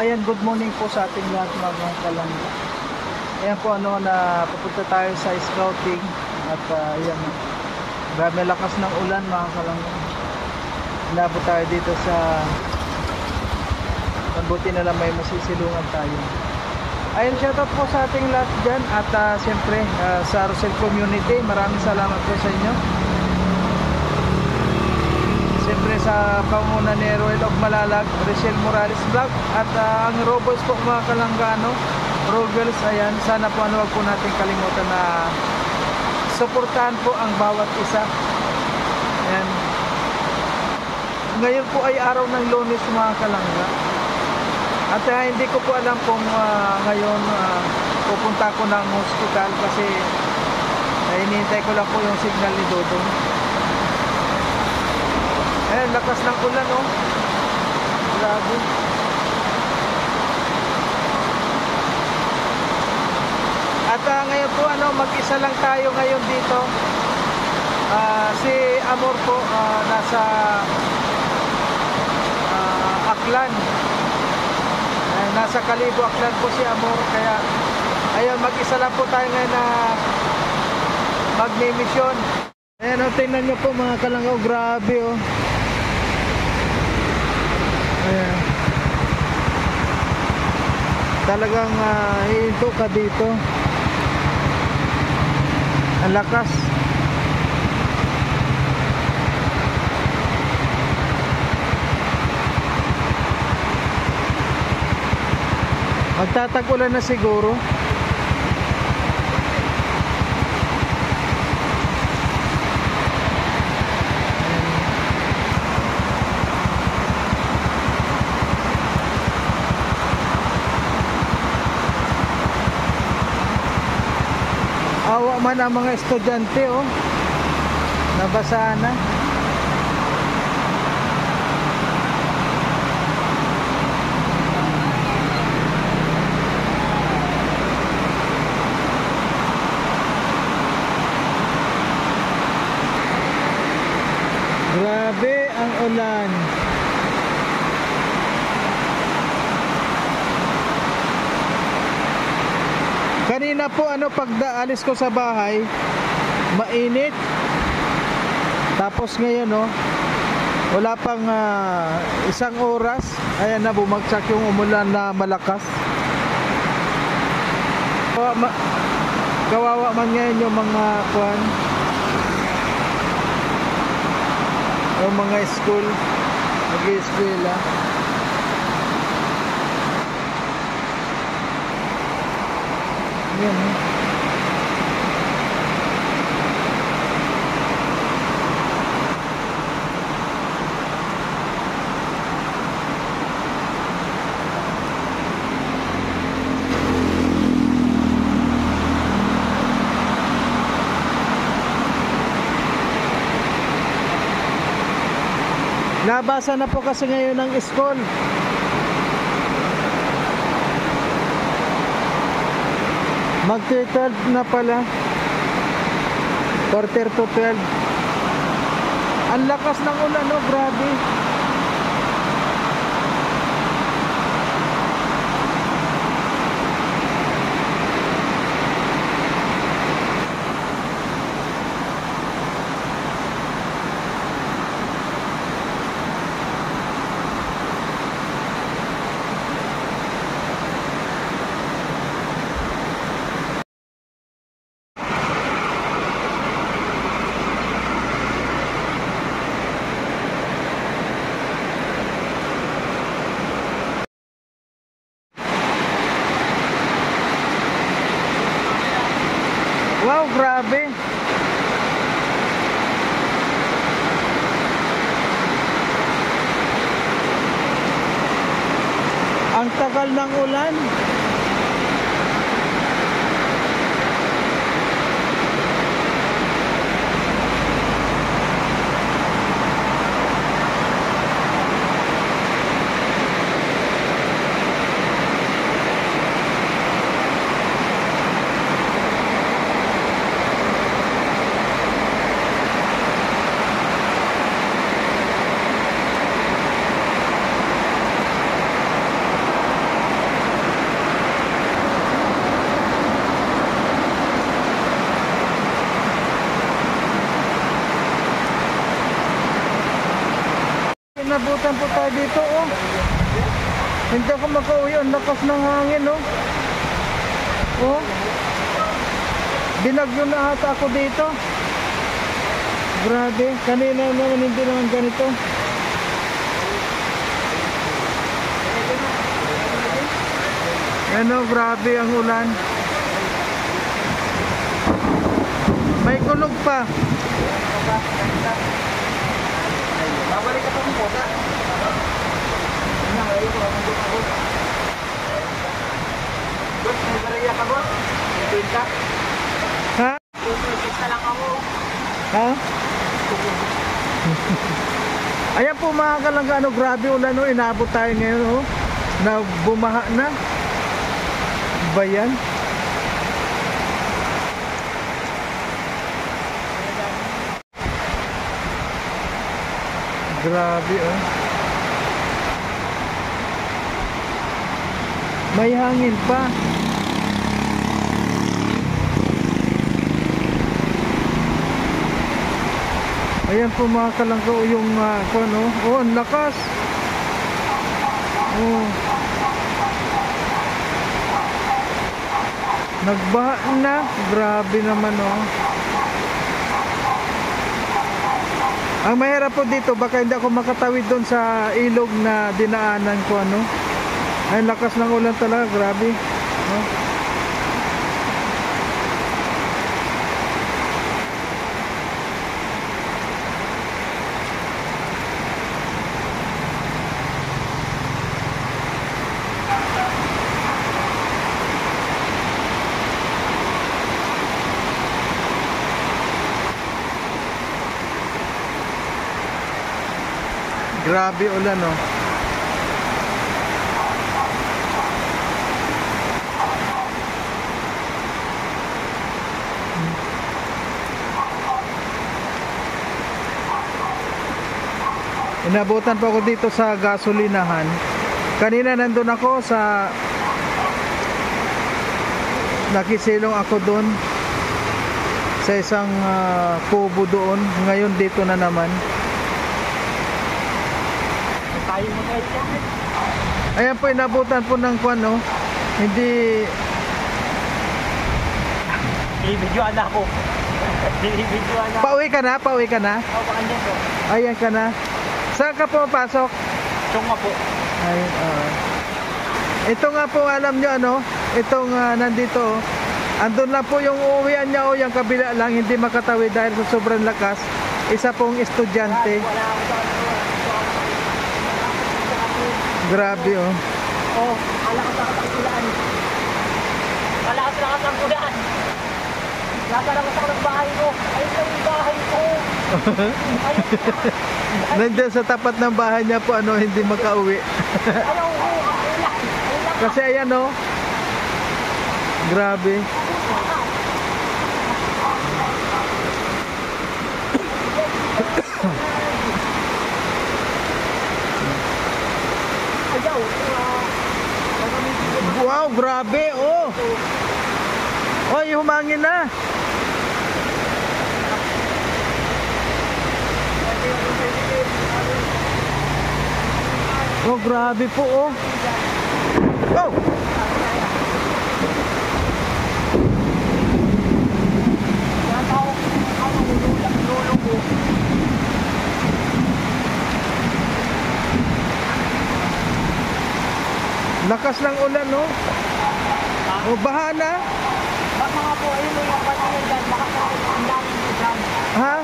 Ayan, good morning po sa ating lahat mga kalangga. Ayan po na pupunta tayo sa scouting at ayan, grabe lakas ng ulan mga kalangga. Inabot tayo dito sa mabuti na lang may masisilungan tayo. Ayan, shoutout po sa ating lahat dyan at siyempre sa Rosel Community, maraming salamat po sa inyo. Siyempre sa panguna ni Roel of Malalag, Rachel Morales Vlog at ang Robos po mga kalanggano, Rogels, ayan, sana po wag po natin kalimutan na suportahan po ang bawat isa. Ayan. Ngayon po ay araw ng Lunes mga kalangga at hindi ko po alam kung ngayon pupunta ko ng hospital kasi hinihintay ko lang po yung signal ni Dodong. Eh, lakas ng ulan, oh. Grabe. At ngayon po, mag-isa lang tayo ngayon dito. Si Amor po, nasa Aklan. Nasa Kalibo, Aklan po si Amor. Kaya, ayun, mag-isa lang po tayo ngayon na magmi-mission. Ayan, tingnan nyo po mga kalanggaw, grabe, oh. Ayan. Talagang hihinto ka dito. Ang lakas. Magtatag-ulan na siguro. Awa man ang mga estudyante, oh. Nabasa na. Grabe ang ulan. Kanina po pag alis ko sa bahay, mainit. Tapos ngayon wala pang isang oras, ayan na bumagsak yung umulan na malakas. Kawawa man ngayon yung mga yung mga school, mag-i-eskwela. Yan, nabasa na po kasi ngayon ng school. Mag-12 na pala. Quarter to 12. Ang lakas ng ulan, grabe. Wow, grabe. Ang tagal ng ulan. tayo dito, oh. Hindi ako makauwi. Ang lakas ng hangin, oh. Oh. Binagyo na ata ako dito. Grabe. Kanina naman hindi naman ganito. Ano, grabe ang ulan. May kulog pa. Babalik ka pa mo po. Boss, may baraya ka, boss? May ka? Ha? Isa lang ako. Ha? Ayan po mga kalangga, grabe ulan, oh. Inabot tayo ngayon, oh. Na bumaha na. Ba yan? Grabe, oh. May hangin pa. Ayan po mga kalangga, yung ano, oh, ang lakas. Oh. Nagbaha na. Grabe naman, oh. Ang mahirap po dito, baka hindi ako makatawid doon sa ilog na dinaanan ko, ano. Ay, lakas ng ulan talaga, grabe. Oh. Grabe ulan, oh. Inabutan pa ako dito sa gasolinahan. Kanina nandun ako sa nakisilong ako doon sa isang kubo doon. Ngayon dito na naman. Ayan po, inabutan po ng kwan, no? Hindi... Ibidyoan na ako. Ibidyoan na. Pauwi ka na? Pauwi ka na? Oo, baka dyan po. Ayan ka na. Saan ka pumapasok? Tunga po. Ayun, ito nga po, alam nyo, ano? Itong nandito, oh. Andun lang po yung uuwian niya, o yung kabila lang, hindi makatawid dahil sa sobrang lakas. Isa pong estudyante. Wala ako sa ano. Grabe, oh. Oh, alakas-lakas ang kulaan. Alakas-lakas ang kulaan. Latalakas ako ng bahay ko. Ayun lang yung bahay ko. Nandiyan sa tapat ng bahay niya po, ano, hindi makauwi. Ayaw ko. Kasi ayan, oh. Grabe. Wow, grabe, oh. Oy, humangin na. Oh, grabe po, oh. Wow. Lakas ng ulan, no? O, baha na? Baka nga po, ayun mo yung kanina dyan. Baka ang dami mo dyan. Ha?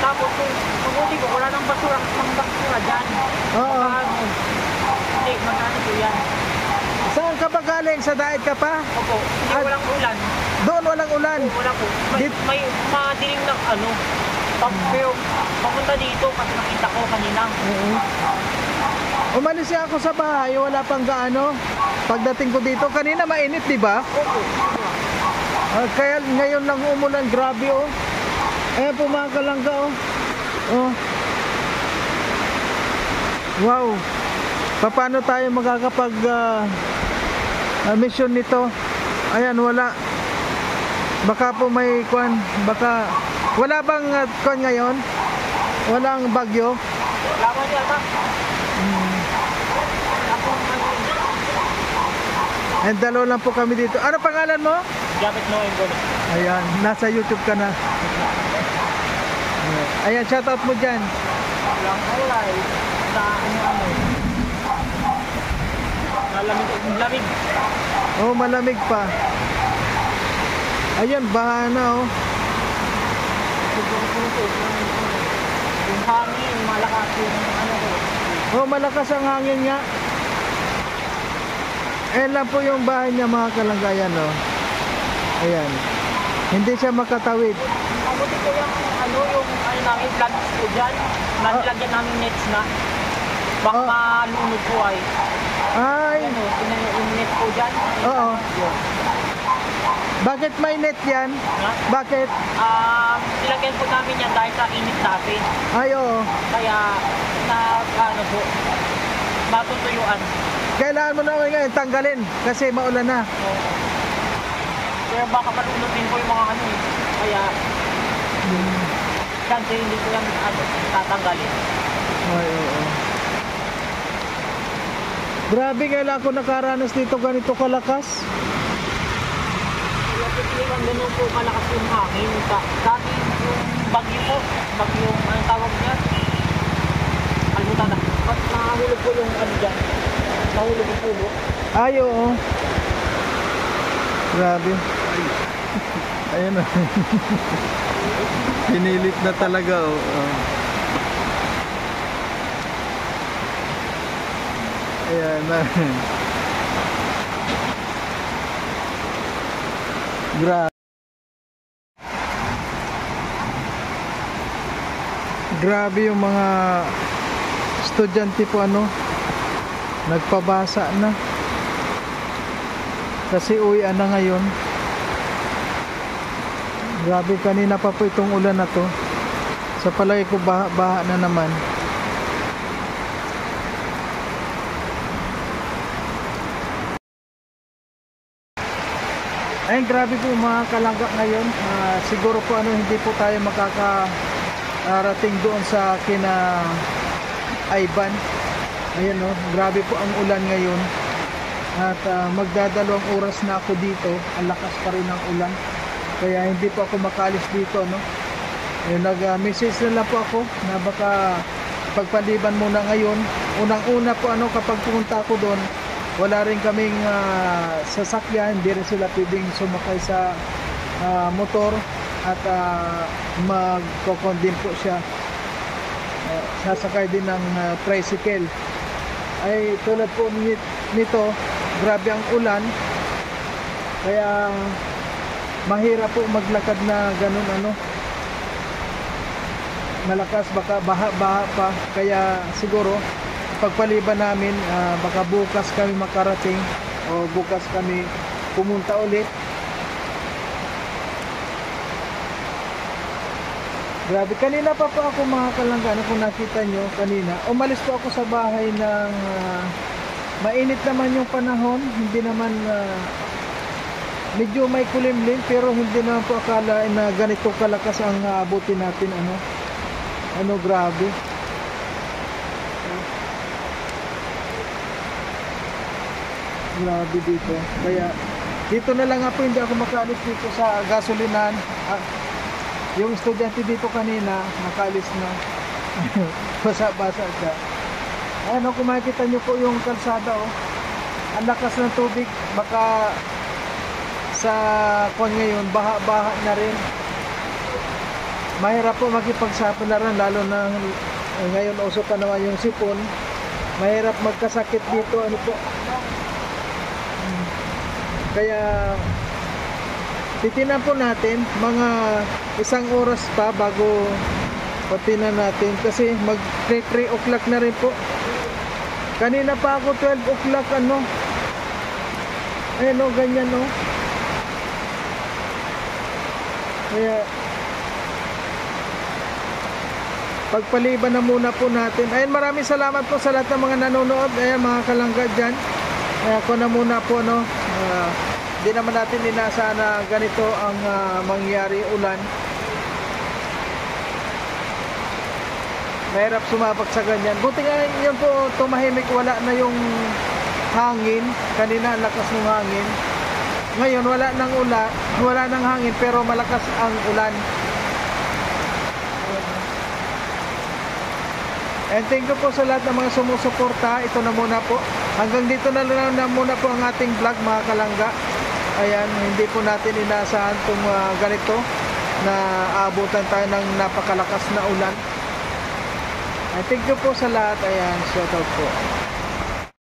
Tapos kung hindi ko, wala nang basura dyan. Oo. Hindi, magkano po yan. Saan ka ba galing? Sa daet ka pa? Opo, hindi Ah, walang ulan. Doon walang ulan. Wala po. May madilim na ano. Pero papunta dito kasi nakita ko kanina. Umalis siya ako sa bahay, wala pang gaano. Pagdating ko dito, kanina mainit, di ba? Opo. Kaya ngayon lang umulan, grabe, oh. Ayan po mga kalangga, oh. Oh. Wow. Paano tayo magkakapag mission nito? Ayan, wala. Baka po may kwan, baka wala bang kwan ngayon? Walang bagyo? Laman niya ata. Ako ano. And dalawa lang po kami dito. Ano pangalan mo? Japet no Engolo. Ayan, nasa YouTube ka na. Ayan, shoutout mo dyan. Lang kulay. Sa ano. Lamig. Oh, malamig pa. Ayan, baha na oh. Yung hangin, malakas yung ano ko. Oh, malakas ang hangin nga. Ayan lang po yung bahay niya mga kalanggayan oh. Ayan. Hindi siya makatawid. Mabuti ko yung yung namin vlog ko dyan. Nalagyan namin nets na. Baka malunod po ay. Ay. Ano, yung net ko dyan. Oo. Bakit may net yan? Ha? Bakit? Nilagyan po namin yan dahil sa init natin. Ay, oo. Kaya, ano po, matutuyuan. Kailangan mo naman ngayon tanggalin kasi maulan na. So, kaya baka malunod din po yung mga ano eh. Kaya, kasi hindi ko yan tatanggalin. Ay, oo. Grabe, kailangan ko nakaranas dito ganito kalakas. Kaya pipiliwan ganun po malakas yung hangin. Dati yung bagyo po, bagyong anong tawag niya? Alimutan na. Ba't nahulog po yung ano dyan? Nahulog yung pulo. Ay, oo. Grabe. Ayan na. Pinilit na talaga oh. Ayan na. Grabe. Grabe yung mga estudyante po ano, nagpabasa na. Kasi uwian na ngayon. Grabe, kanina pa po itong ulan na to. Sa palagi ko baha na naman. Ayun, grabe po mga kalangga ngayon. Siguro po ano, hindi po tayo makakarating doon sa kina Ivan. Ayan o, grabe po ang ulan ngayon. At magdadalawang oras na ako dito. Ang lakas pa rin ng ulan. Kaya hindi po ako makalis dito, no? Nag-message na lang po ako na baka pagpaliban muna ngayon. Unang-una po ano, kapag pumunta ako doon, wala rin kaming sasakyan, hindi rin sila pwedeng sumakay sa motor at magkokondin po siya. Sasakay din ng tricycle. Ay tulad po nito, grabe ang ulan. Kaya mahirap po maglakad na ganun ano. Malakas, baka baha pa. Kaya siguro pagpaliban namin, baka bukas kami makarating o bukas kami pumunta ulit. Grabe, kanina pa po ako mga kalanggan, kung nakita nyo kanina, umalis po ako sa bahay ng mainit naman yung panahon, hindi naman medyo may kulimlim, pero hindi naman po akala na ganito kalakas ang abutin natin ano grabe. Grabe dito. Kaya dito na lang po, hindi ako makaalis dito sa gasolinan. Yung estudyante dito kanina nakaalis na. Basa-basa siya. Ayan, kung makikita nyo po yung kalsada ang lakas ng tubig. Baka sa ngayon baha-baha na rin. Mahirap po makipagsapalaran, lalo na ngayon uso pa naman yung sipon. Mahirap magkasakit dito po. Kaya titinan po natin mga 1 oras pa bago patinan natin, kasi mag 3 o'clock na rin po. Kanina pa ako 12 o'clock ayun ganyan kaya pagpaliban na muna po natin. Ayun, maraming salamat po sa lahat ng mga nanonood. Ayan, mga kalangga dyan. Ako na muna po di naman natin inaasahan na ganito ang mangyari, ulan. Mahirap sumabak sa ganyan. Buti nga yun po, tumahimik, wala na yung hangin. Kanina ang lakas ng hangin. Ngayon wala nang ulan, wala nang hangin pero malakas ang ulan. And thank you po sa lahat ng mga sumusuporta. Ito na muna po. Hanggang dito na lang na muna po ang ating vlog, mga kalangga. Ayan, hindi po natin inaasahan itong ganito na aabutan tayo ng napakalakas na ulan. And thank you po sa lahat. Ayan, shout out po.